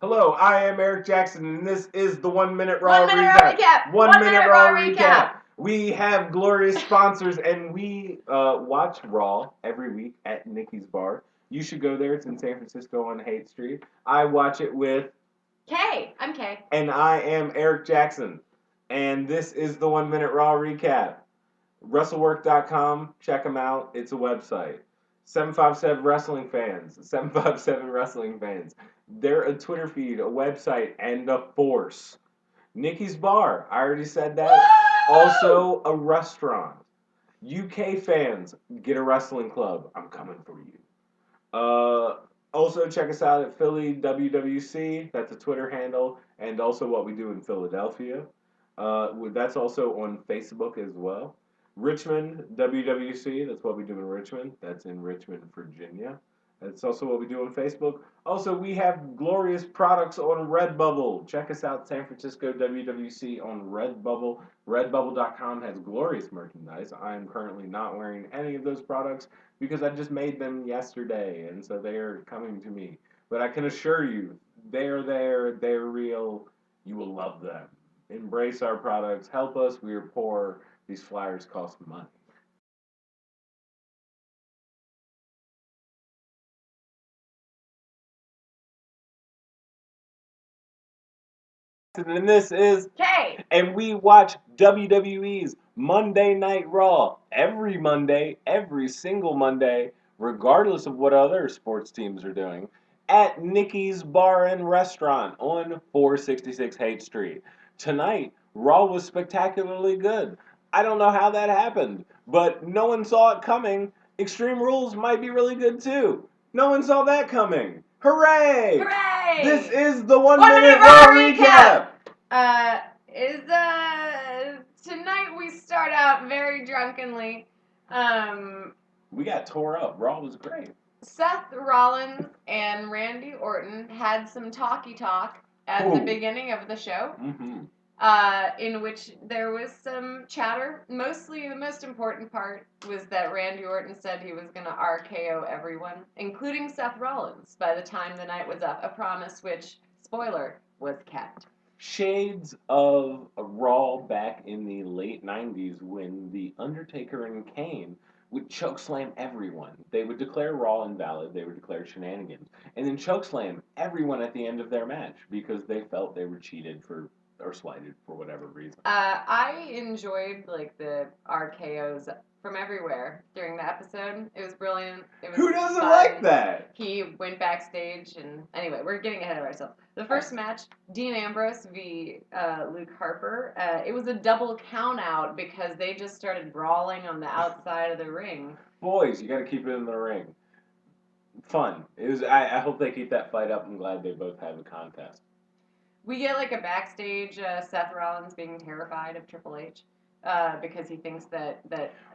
Hello, I am Eric Jackson, and this is the 1 Minute Raw 1 Minute Raw Recap. 1 Minute Raw Recap. Recap. We have glorious sponsors, and we watch Raw every week at Nikki's Bar. You should go there. It's in San Francisco on Haight Street. I watch it with Kay. I'm Kay. And I am Eric Jackson. And this is the 1 Minute Raw Recap. WrestleWork.com, check them out. It's a website. 757 Wrestling Fans. 757 Wrestling Fans. They're a Twitter feed, a website, and a force. Nikki's Bar. I already said that. Woo! Also a restaurant. UK fans, get a wrestling club. I'm coming for you. Also, check us out at Philly WWC. That's a Twitter handle, and also what we do in Philadelphia. That's also on Facebook as well. Richmond WWC. That's what we do in Richmond. That's in Richmond, Virginia. That's also what we do on Facebook. Also, we have glorious products on Redbubble. Check us out, San Francisco WWC on Redbubble. Redbubble.com has glorious merchandise. I am currently not wearing any of those products because I just made them yesterday, and so they are coming to me. But I can assure you, they're there, they're real. You will love them. Embrace our products. Help us. We are poor. These flyers cost money. And this is Kay. And we watch WWE's Monday Night Raw every Monday, every single Monday, regardless of what other sports teams are doing, at Nikki's Bar and Restaurant on 466 Haight Street. Tonight, Raw was spectacularly good. I don't know how that happened, but no one saw it coming. Extreme Rules might be really good too. No one saw that coming. Hooray! Hooray! This is the 1 1 Minute Minute Raw Raw Recap! Tonight we start out very drunkenly. We got tore up. Raw was great. Seth Rollins and Randy Orton had some talky talk at the beginning of the show. Mm-hmm. In which there was some chatter. Mostly, the most important part was that Randy Orton said he was going to RKO everyone, including Seth Rollins, by the time the night was up. A promise which, spoiler, was kept. Shades of Raw back in the late 90s when The Undertaker and Kane would chokeslam everyone. They would declare Raw invalid, they would declare shenanigans, and then chokeslam everyone at the end of their match because they felt they were cheated for or slighted for whatever reason. I enjoyed like the RKOs from everywhere during the episode. It was brilliant. It was Who doesn't fun. like that? He went backstage and anyway, we're getting ahead of ourselves. The first match, Dean Ambrose v. Luke Harper. It was a double count out because they just started brawling on the outside of the ring. Boys, you got to keep it in the ring. Fun. It was. I hope they keep that fight up. I'm glad they both have a contest. We get like a backstage Seth Rollins being terrified of Triple H because he thinks that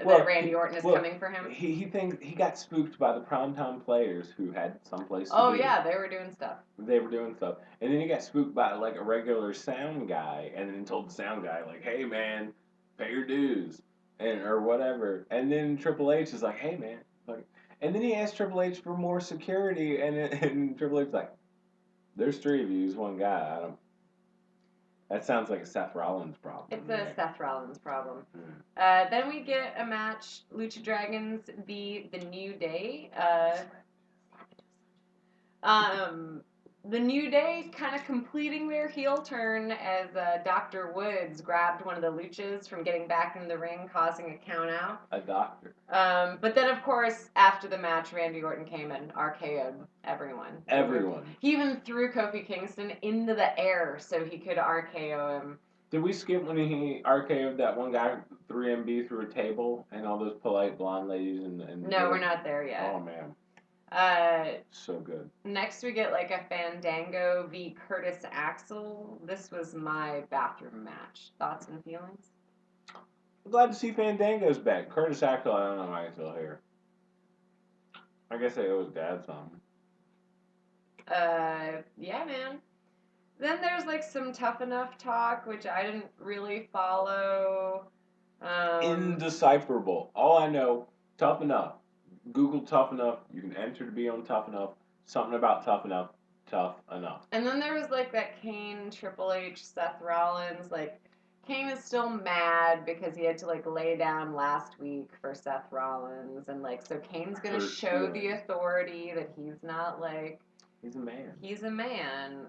Randy Orton is coming for him. He thinks he got spooked by the primetime players who had someplace to Oh be. yeah, they were doing stuff. They were doing stuff, and then he got spooked by like a regular sound guy, and then told the sound guy like, "Hey man, pay your dues," and or whatever. And then Triple H is like, "Hey man," like, and then he asked Triple H for more security, and Triple H's like, "There's three of you. He's one guy. I don't." That sounds like a Seth Rollins problem. It's a Seth Rollins problem. Mm. Then we get a match: Lucha Dragons v. The New Day. The New Day kind of completing their heel turn as Dr. Woods grabbed one of the Luchas from getting back in the ring, causing a count out. A doctor. But then, of course, after the match, Randy Orton came and RKO'd everyone. Everyone. He even threw Kofi Kingston into the air so he could RKO him. Did we skip when he RKO'd that one guy 3MB through a table and all those polite blonde ladies and No, we're not there yet. Oh man. So good. Next we get like a Fandango v. Curtis Axel. This was my bathroom match. Thoughts and feelings? I'm glad to see Fandango's back. Curtis Axel, I don't know why he's still here. I guess they owe his dad something. Yeah, man. Then there's like some Tough Enough talk, which I didn't really follow. Indecipherable. All I know, Tough Enough. Google Tough Enough. You can enter to be on Tough Enough. Something about Tough Enough. tough enough. And then there was like that Kane, Triple H, Seth Rollins. Like Kane is still mad because he had to like lay down last week for Seth Rollins, and like so Kane's gonna Hurt show the feelings. authority that he's not like He's a man. he's a man.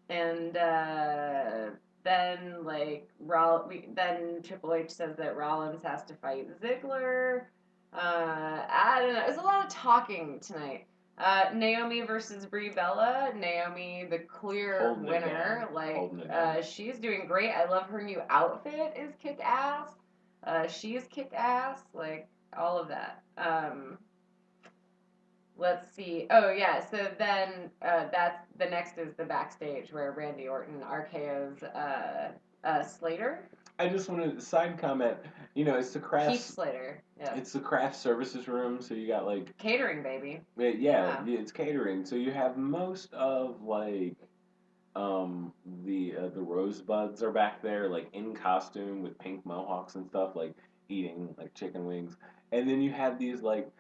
And then like then Triple H says that Rollins has to fight Ziggler. I don't know. There's a lot of talking tonight. Naomi versus Brie Bella. Naomi, the clear Holding it winner. down. Like Holding it down. she's doing great. I love her new outfit. Is kick ass. She's kick ass. Like all of that. Let's see. Oh yeah. So then that's the next is the backstage where Randy Orton RKO's Slater. I just want to side comment. You know, it's the Heath craft. Slater. Yeah. It's the craft services room. So you got like Catering, baby. yeah, it's catering. So you have most of like the rosebuds are back there like in costume with pink mohawks and stuff like eating like chicken wings, and then you have these like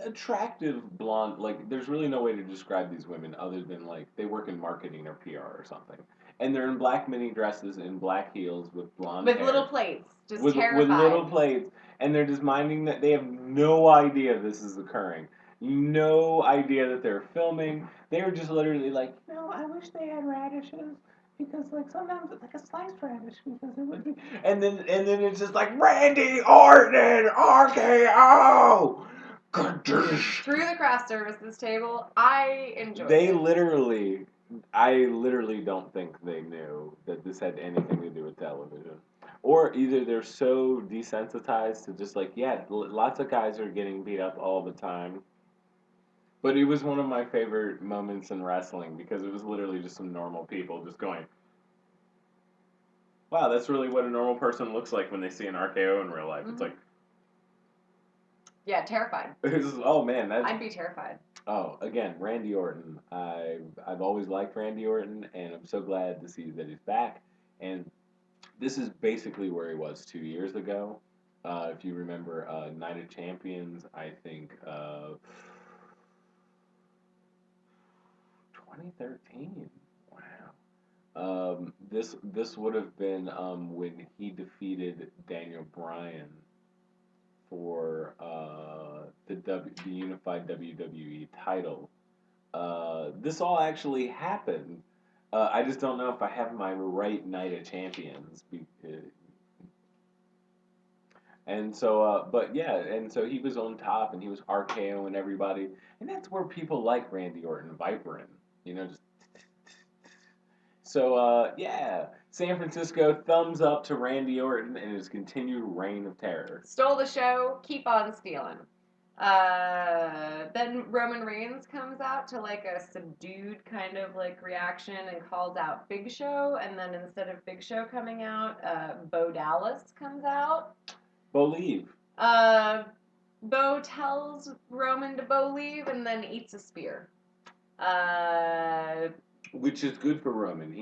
attractive blonde, like there's really no way to describe these women other than like they work in marketing or PR or something, and they're in black mini dresses and black heels with blonde With hair, little plates, just with terrified. little plates, and they're just minding that they have no idea this is occurring. No idea that they're filming. They were just literally like, I wish they had radishes because like sometimes it's like a sliced radish because it would be. And then it's just like Randy Orton RKO. Through the craft services table, I enjoyed They it. literally, I literally don't think they knew that this had anything to do with television. Or either they're so desensitized to just like, yeah, lots of guys are getting beat up all the time. But it was one of my favorite moments in wrestling because it was literally just some normal people just going, wow, that's really what a normal person looks like when they see an RKO in real life. It's like, yeah, terrified. Oh man, that's. I'd be terrified. Oh, again, Randy Orton. I've always liked Randy Orton, and I'm so glad to see that he's back. And this is basically where he was 2 years ago. If you remember, Night of Champions, I think 2013. Wow. This would have been when he defeated Daniel Bryan for the unified WWE title. This all actually happened. I just don't know if I have my right Night of Champions. And so, but yeah, and so he was on top, and he was RKO and everybody, and that's where people like Randy Orton vipering, just. So, yeah, San Francisco, thumbs up to Randy Orton and his continued reign of terror. Stole the show, keep on stealing. Then Roman Reigns comes out to like a subdued kind of like reaction and calls out Big Show, and then instead of Big Show coming out, Bo Dallas comes out. Bo leave. Bo tells Roman to Bo leave and then eats a spear. Which is good for Roman.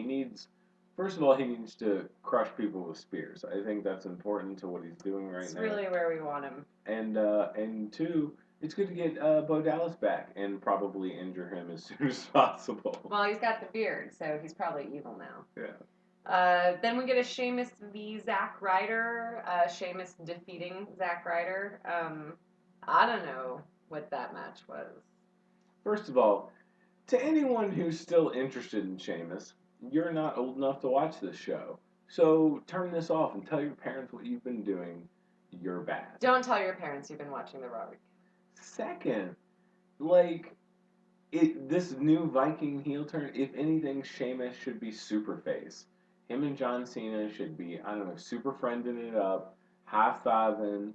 First of all, he needs to crush people with spears. I think that's important to what he's doing right now. It's really where we want him. And two, it's good to get Bo Dallas back and probably injure him as soon as possible. Well, he's got the beard, so he's probably evil now. Yeah. Then we get a Sheamus v. Zack Ryder. Sheamus defeating Zack Ryder. I don't know what that match was. First of all, to anyone who's still interested in Sheamus, you're not old enough to watch this show. So turn this off and tell your parents what you've been doing. You're bad. Don't tell your parents you've been watching the Raw Week. Second, this new Viking heel turn, if anything, Sheamus should be super face. Him and John Cena should be, I don't know, super friending it up, high-fiving.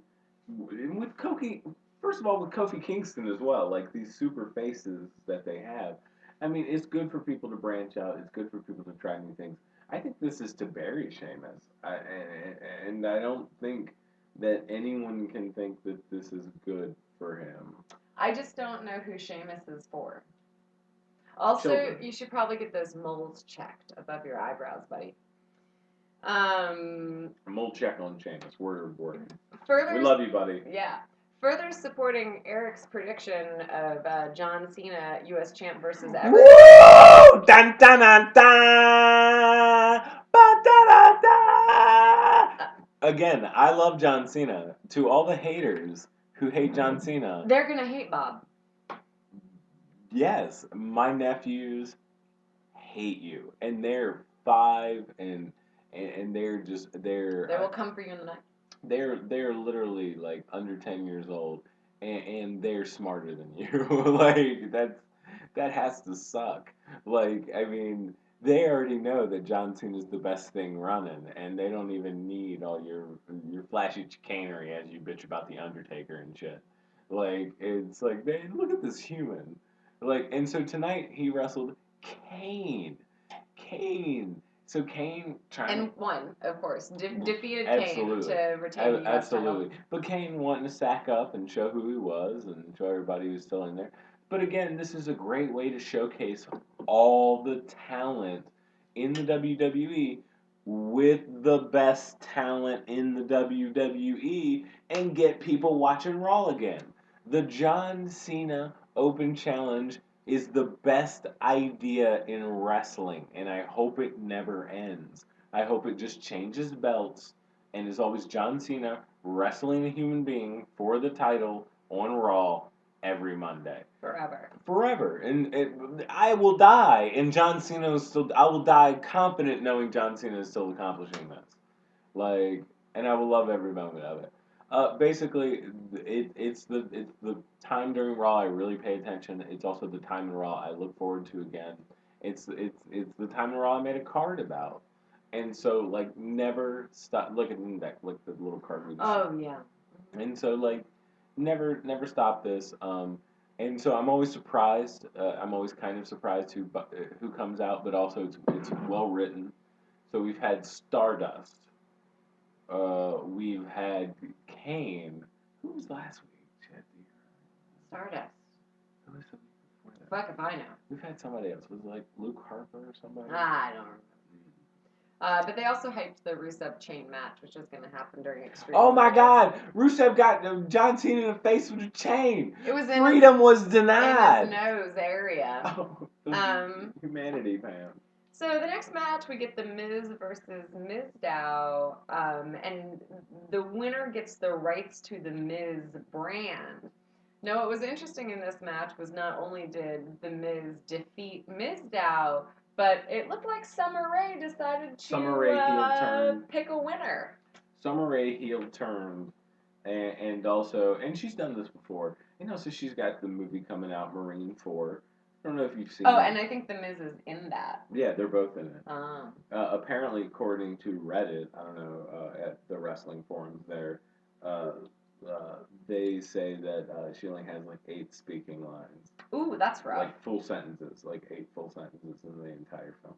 With Kofi, first of all, with Kofi Kingston as well, like these super faces that they have. I mean, it's good for people to branch out. It's good for people to try new things. I think this is to bury Sheamus. And I don't think that anyone can think that this is good for him. I just don't know who Sheamus is for. Also, Children. You should probably get those moles checked above your eyebrows, buddy. Mole check on Sheamus. Word. Further, We love you, buddy. Yeah. Further supporting Eric's prediction of John Cena U.S. champ versus Everett. Woo! Dun dun dun dun! Ba, da, da, da! Again, I love John Cena. To all the haters who hate John Cena, They're gonna hate Bob. yes, my nephews hate you, and they're 5 and they're just They will come for you in the night. they're literally like under 10 years old, and they're smarter than you. Like that has to suck. Like, I mean, they already know that John Cena's the best thing running, and they don't even need all your flashy chicanery as you bitch about the Undertaker and shit. Like, it's like, they look at this human. Like, and so tonight he wrestled Kane. Kane. So Kane trying And won, of course. Defeated Absolutely. Kane to retain the U.S. Absolutely. title. But Kane wanting to sack up and show who he was and show everybody who's still in there. But again, this is a great way to showcase all the talent in the WWE with the best talent in the WWE and get people watching Raw again. The John Cena Open Challenge is the best idea in wrestling, and I hope it never ends. I hope it just changes belts and is always John Cena wrestling a human being for the title on Raw every Monday. Forever. Forever. And I will die, and John Cena is still. I will die confident knowing John Cena is still accomplishing this. Like, and I will love every moment of it. Basically, it's the time during Raw I really pay attention. It's also the time in Raw I look forward to again. It's the time in Raw I made a card about, and so like never stop. Look at that, like the little card we just. Oh yeah. And so like never stop this. And so I'm always surprised. I'm always kind of surprised who comes out, but also it's well written. So we've had Stardust. We've had Kane. Who was last week? Chad, Stardust. who was the week before that? Fuck if I know. We've had somebody else. Was it like Luke Harper or somebody? I don't remember. But they also hyped the Rusev chain match, which is going to happen during Extreme. Oh my Rules. God! Rusev got John Cena in the face with a chain. It was in Freedom was denied. in his nose area. Oh, humanity, man. So the next match, we get The Miz versus Mizdow, and the winner gets the rights to the Miz brand. Now, what was interesting in this match was not only did The Miz defeat Mizdow, but it looked like Summer Rae decided Summer Rae heel turn. pick a winner. Summer Rae heel turned, and also, and she's done this before. And also, she's got the movie coming out, Marine 4. I don't know if you've seen Oh, it. and I think The Miz is in that. Yeah, they're both in it. Oh. Apparently, according to Reddit, I don't know, at the wrestling forums there, they say that she only has like 8 speaking lines. Ooh, that's rough. Like full sentences, like 8 full sentences in the entire film.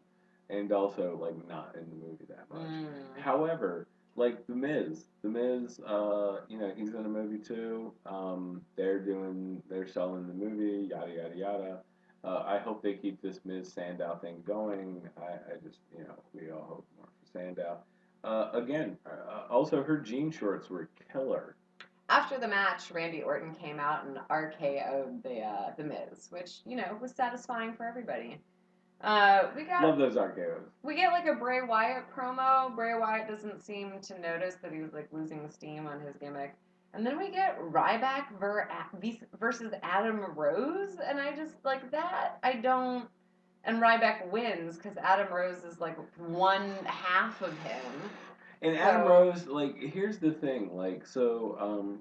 And also, like, not in the movie that much. However, like The Miz, he's in a movie too. They're selling the movie, yada yada yada. I hope they keep this Miz Sandow thing going. I just, we all hope more for Sandow. Also, her jean shorts were killer. After the match, Randy Orton came out and RKO'd the Miz, which was satisfying for everybody. Love those RKOs. We get like a Bray Wyatt promo. Bray Wyatt doesn't seem to notice that he was like losing steam on his gimmick. And then we get Ryback versus Adam Rose, and I just like that. I don't. And Ryback wins because Adam Rose is like one half of him. And Adam Rose, like, here's the thing, like, so,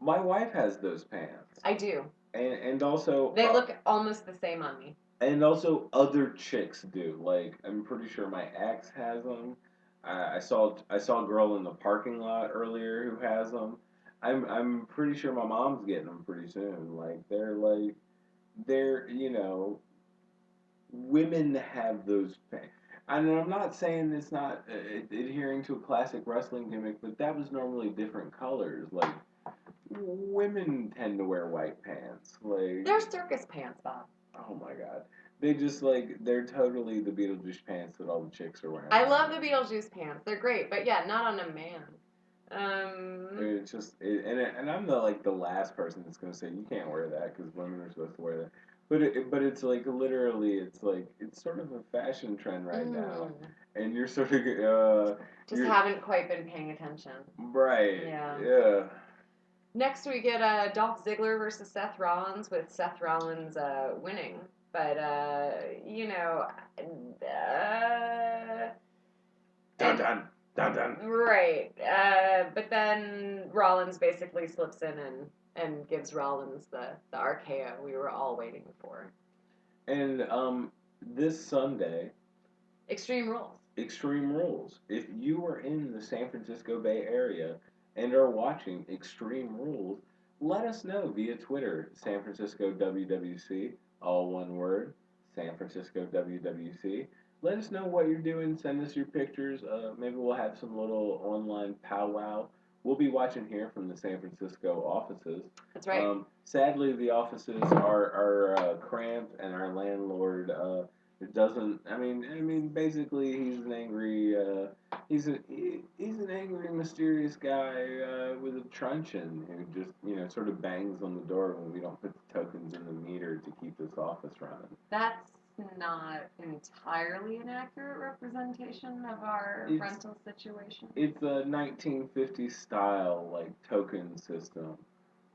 my wife has those pants. I do. And also... They look almost the same on me. And also other chicks do. Like, I'm pretty sure my ex has them. I saw a girl in the parking lot earlier who has them. I'm pretty sure my mom's getting them pretty soon. They're, women have those pants. And I'm not saying it's not adhering to a classic wrestling gimmick, but that was normally different colors. Like, women tend to wear white pants. Like, they're circus pants, Bob. Oh my God. They just they're totally the Beetlejuice pants that all the chicks are wearing. I love the Beetlejuice pants. They're great, but yeah, not on a man. It's just, and I'm the last person that's gonna say you can't wear that because women are supposed to wear that. But it's like literally, it's sort of a fashion trend right now, and you're sort of just haven't quite been paying attention. Right. Yeah. Yeah. Next we get Dolph Ziggler versus Seth Rollins, with Seth Rollins winning. But you know, Dun dun dun dun. right. But then Rollins basically slips in and gives Rollins the RKO we were all waiting for. And this Sunday, Extreme Rules. Extreme Rules. If you are in the San Francisco Bay Area and are watching Extreme Rules, let us know via Twitter, San Francisco WWC, all one word, San Francisco WWC. Let us know what you're doing. Send us your pictures. Maybe we'll have some little online powwow. We'll be watching here from the San Francisco offices. That's right. Sadly, the offices are cramped, and our landlord it doesn't. I mean, basically, he's an angry. He's an angry, mysterious guy with a truncheon who just sort of bangs on the door when we don't put the tokens in the meter to keep this office running. That's not entirely an accurate representation of our rental situation. It's a 1950s style token system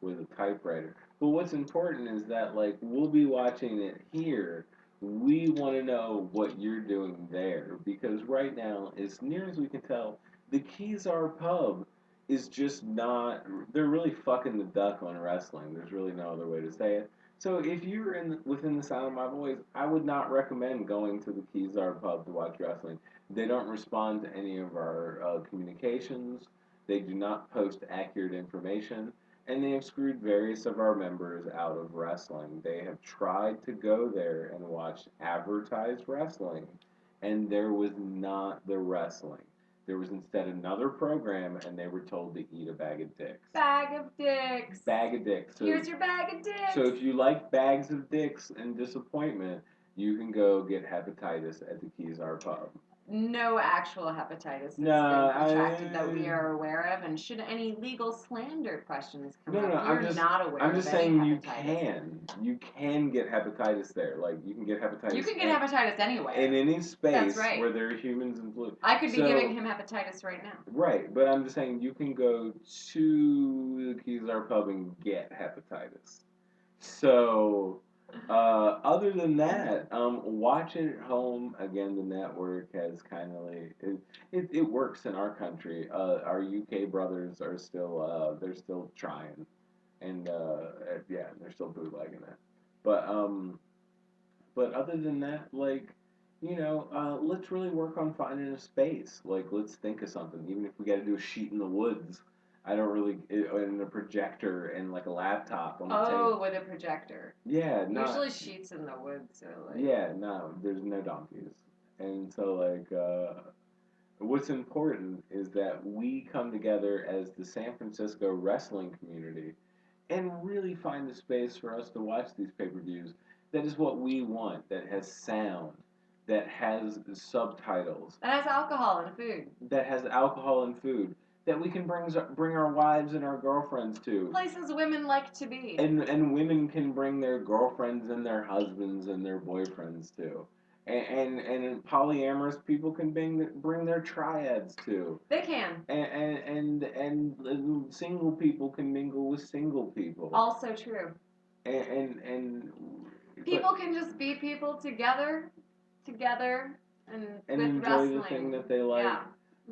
with a typewriter. But what's important is that we'll be watching it here. We want to know what you're doing there because right now, as near as we can tell, the Kezar pub is just not. They're really fucking the duck on wrestling. There's really no other way to say it. So if you're within the sound of my voice, I would not recommend going to the Kezar pub to watch wrestling. They don't respond to any of our communications. They do not post accurate information. And they have screwed various of our members out of wrestling. They have tried to go there and watch advertised wrestling, and there was not the wrestling. There was instead another program, and they were told to eat a bag of dicks. Bag of dicks. Bag of dicks. So, here's your bag of dicks. So if you like bags of dicks and disappointment, you can go get hepatitis at the Kezar pub. No actual hepatitis has been contracted that we are aware of, and should any legal slander questions come up, we're not aware of any hepatitis. I'm just saying you can get hepatitis there. You can get hepatitis. You can get hepatitis anywhere. In any space where there are humans and flu. I could be giving him hepatitis right now. Right, but I'm just saying you can go to the Kezar pub and get hepatitis. So... other than that, watch it at home. Again, the network has kind of it works in our country. Our UK brothers are still they're still trying, and yeah, they're still bootlegging it. But other than that, let's really work on finding a space. Let's think of something. Even if we got to do a sheet in the woods. I don't really, and a projector and a laptop on the table. Oh, with a projector. Yeah, usually sheets in the woods are Yeah, no, there's no donkeys, and so what's important is that we come together as the San Francisco wrestling community, and really find a space for us to watch these pay-per-views. That is what we want. That has sound. That has subtitles. That has alcohol and food. That has alcohol and food. That we can bring our wives and our girlfriends to. Places women like to be. And women can bring their girlfriends and their husbands and their boyfriends to. And polyamorous people can bring their triads to. They can. And single people can mingle with single people. Also true. And people can just be people together and with enjoy wrestling. The thing that they like. Yeah.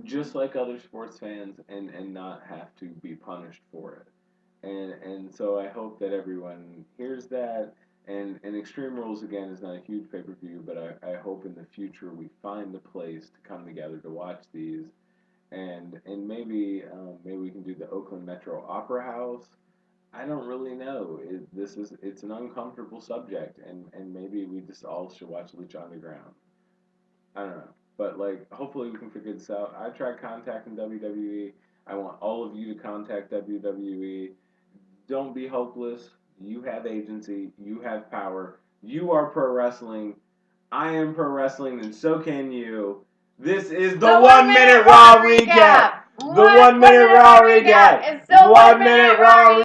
Just like other sports fans, and not have to be punished for it. And so I hope that everyone hears that. And Extreme Rules, again, is not a huge pay-per-view, but I hope in the future we find a place to come together to watch these. And maybe we can do the Oakland Metro Opera House. I don't really know. It's an uncomfortable subject, and maybe we just all should watch Lucha Underground. I don't know. But hopefully we can figure this out. I tried contacting WWE. I want all of you to contact WWE. Don't be hopeless. You have agency. You have power. You are pro wrestling. I am pro wrestling, and so can you. This is the 1 Minute Raw Recap. The 1 minute Raw recap. It's still 1 minute Raw